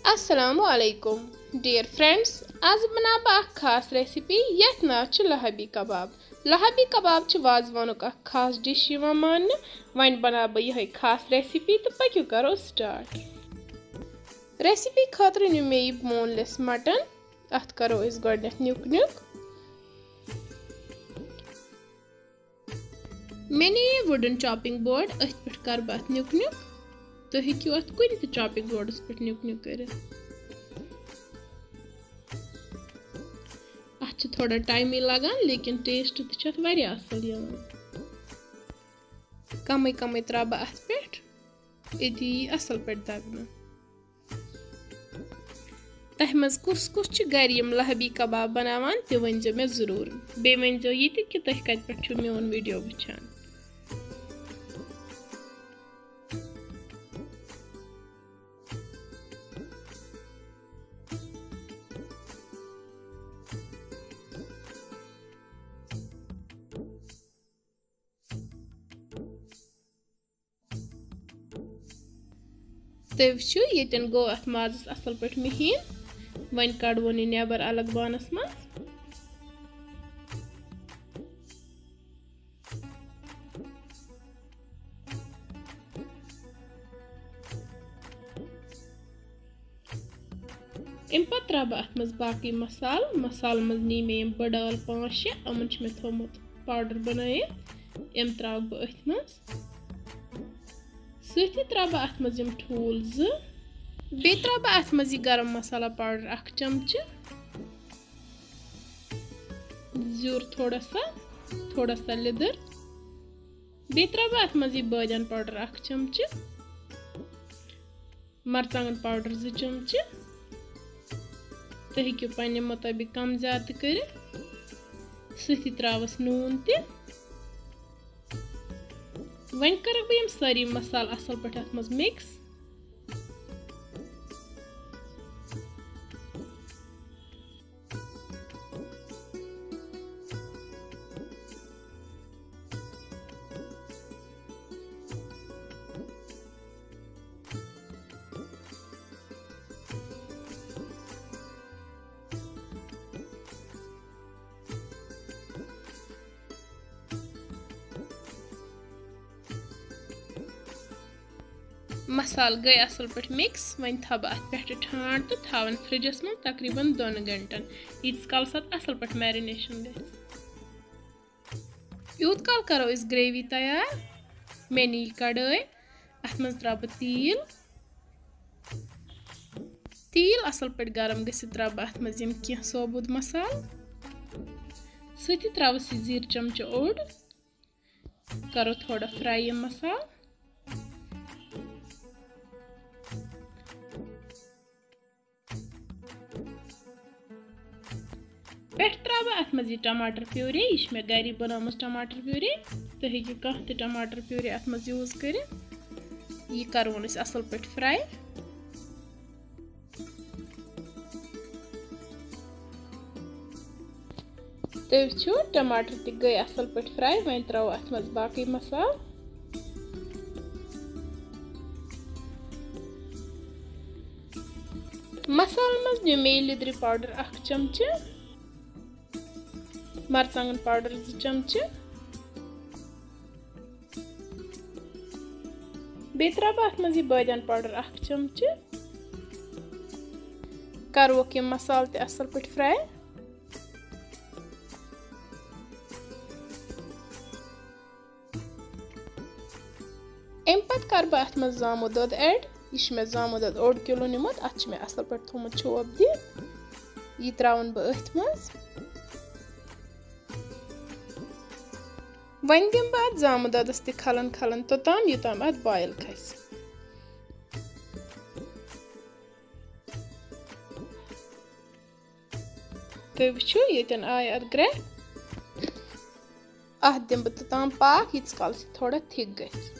Assalamu alaikum dear friends, आज बना बा खास रेसिपी यथ नाव च लहाबी कबाब। लहाबी कबाब च वाजवानुक खास डिश यिवान मानने। वन बना बा यह खास रेसिपी तो पक्यू करो स्टार्ट। रेसिपी खातिर न्यू मे बोनलेस मटन, अत करो इस गोडनेथ न्युक न्युक। मैंने ये वुडन चॉपिंग बोर्ड अथ पे कर बह न्युक न्युक। तो हेक्यू अत कुन ते चॉपिंग बोर्डस पे न्युक न्युक कर। अत थोड़ा टाइम लगान लेकिन टेस्ट तो वारिया असल यवान। कम कम त्रा बह अत पे ये असल पे दगन। तह मज कुस कुस गर यम लहाबी कबाब बनावान ते वनजो मे जरूर। बे वनजो ये कि तुह कत पे छु मोन वीडियो वुचान। तुह यन गो अत माजस असल पे महीन। वन कड़वन यह नबर अलग बानस मज। अम पे त्रा बह अत मज बाकी मसाल मज नी मे बड़ाल 5-6 अमन मे थोमुत पाउडर बनाइथ। अम त्रा बह अथ मज सही त्रा बह अत मज ठूल 2। बे त्रा बह अत मज गरम मसाला पाउडर 1 चमच। ज़ूर थोड़ा सा लिदर। बे त्रा बह अत मज बादियान पाउडर 1 चमच। मरचांगन पाउडर 2 चमच। तुह हेक्यू पन्ने मुताबिक कम ज्यादा कर। सही त्रावस नून ते। वन कर बह सारी मसाल असल पे अत मज मिक्स। मसाल गई असल पे मिक्स। वन थो अत पे ठांड तो थावन फ्रिजस में तकरीबन 2 घंटन। यीस काल असल पे मैरिनेशन ग। यूत काल करो इस ग्रेवी तैयार। मे नी कड़ाई, अत मज त्रा बह तील असल पे गरम गसित त्रा बह अत मज कह सोबुत मसाल। सही त्रावस जीर चमच ओड। करो थोड़ा फ्राई यम मसाल। पे त्राव अत मज टमाटर प्यूरी। यह मे गर बनाम टमाटर प्यूरी। तुह हेक्यू कह ते टमाटर प्यूरी अत मज यूज कर। यह करवन असल पे फ्राई। तुह टमाटर ते गई असल पे फ्राई। वन त्रो अत मज बाकी मसाल। मसाल मज मे लिदर पाउडर 1 चमच। मरचांगन पाउडर 2 चमच। बे त्रा बह अत मज बादियान पाउडर 1 चमच। करवोक यम मसाल ते असल पे फ्राई। अम पत कर बह अत मज जामु दूध ऐड। यह मे जामु दूध 1 किलो निमुत। अत मे असल पे थोमुत छोप दिथ। यह त्रावन बह अथ मज। वन दिम बह अत जामु दूधस ते खलन तोताम युताम अत बॉयल खस। तुह वुचु यन आय अत ग्रेक। अत दिम बह तोताम पाक यीस काल थोड़ा थिक गस।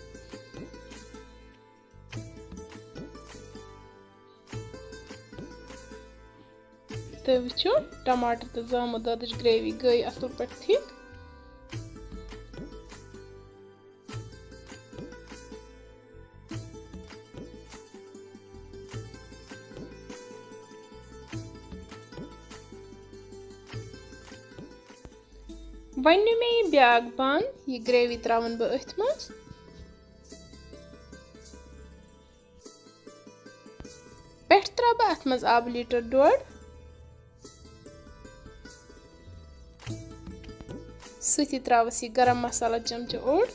तुह वुचु टमाटर तो जामु दूधच ग्रेवी गई असल पे थिक। वन मे यह ब्याग बंद यह ग्रेवी त्रावन बह अथ मज पेट त्रा बह अथ मज आब लीटर डोड सती त्रावस यह गरम मसाला चमच ओड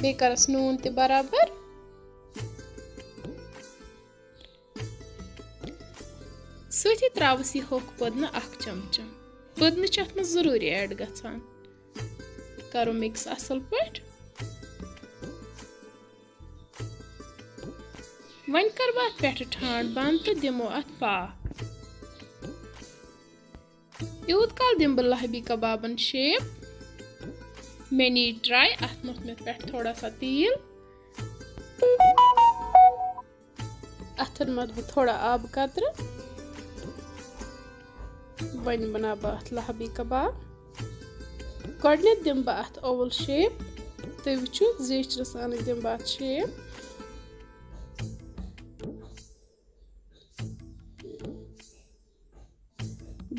बे करस नून ते बराबर सती त्रावस यह होक पुदना अख चमच पुदन छ अथ मज जरूरी ऐड गछान करो मिक्स असल पट वन कर बह पेट ठांड बंद तो दिमो अथ पाक यूत काल दिम बह लहबी कबाबन शेप मे नी ट्राई अथ मोथ मे पेट थोड़ा सा तेल अथन मत बह थोड़ा आब कतर वन बना बह अथ लहबी कबाब गडनेथ दिम बह अथ ओवल शेप तुम वुचु जेचर सान दिम बह अथ शेप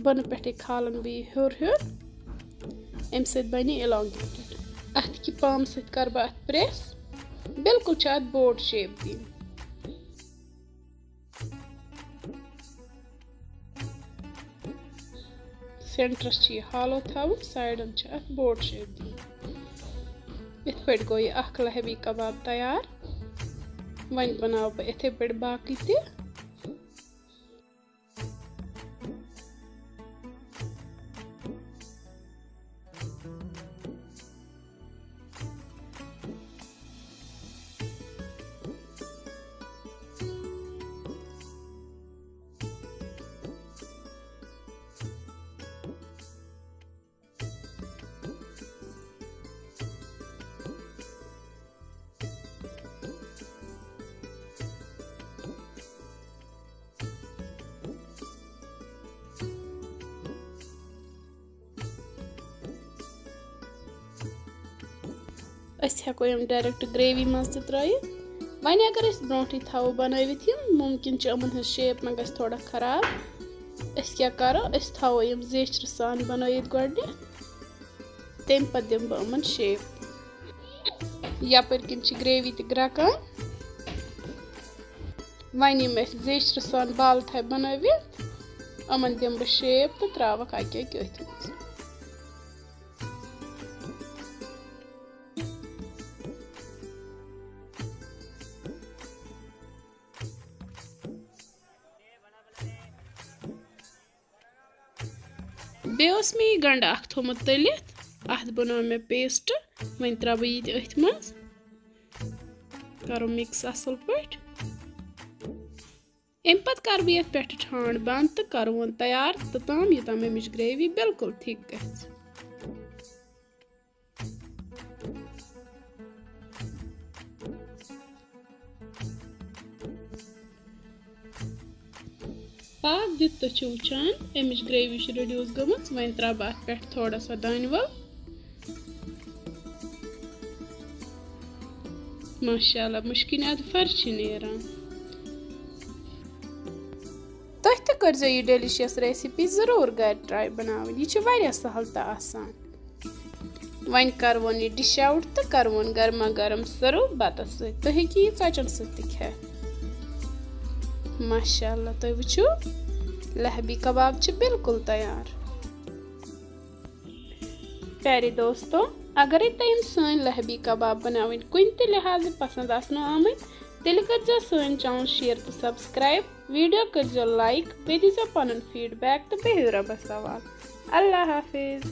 बन पे खालन बह हर हर अम बन इलांगेटेड अथ कि पाम सत कर बह अथ प्रेस बिल्कुल अथ बोर्ड शेप दिन सेंटरस हालो थव साइडन अथ बोर्ड शेप दिन इत पे गो यह अख लहबी कबाब तैयार वन बनाव बह इथे पे बाकी ते हेको डायरेक्ट ग्रेवी मज त्रयित वन अगर ब्रोटी थो बनवित मुमकिन अमन हज शेप मा गस थोड़ा खराब क्या करो थो जेचर सान बनवित गोड तम पे दिम बह अमन शेप यपर किन ग्रेवी त ग्रकान वन जेचर सान बाल थे बनवित अमन दिम बह शेप तो त्रावक अक अथ मज बेस मे गंड अख थोमुत तलित अथ बनो मे पेस्ट वन त्रा बह ये अथ मज करो मिक्स असल पट अम पत कर बह पे ठांड बंद तो कर वन तैयार तोताम योताम अमिच ग्रेवी बिल्कुल थिक गछ पाक दित तो वुचान अमिच ग्रेवी रिड्यूस गमच वन त्रा बह पे थोड़ा सा दान वल माशाअल्लाह मुश्किन अद फर्श नेरान तुह त करजो यह डिलिशियस रेसिपी जरूर घर ट्राई बनावन यह वारिया सहल तो आसान वन कर वन यह डिश आउट तो कर वन गर्मा गर्म सर्व बतस सत तुह हेकि यह षचन सत खे माशाअल्लाह तुम वुचु लहबी कबाब बिल्कुल तैयार प्यारे दोस्तों अगर तुम सन लहबी कबाब बनावन कुन ते लिहाज पसंद आसनो आमत तेल कर सन चैनल शेयर तो सब्सक्राइब वीडियो कर लाइक बे दीजो पन फीडबैक तो बेहियो रबस सवाल अल्लाह हाफिज।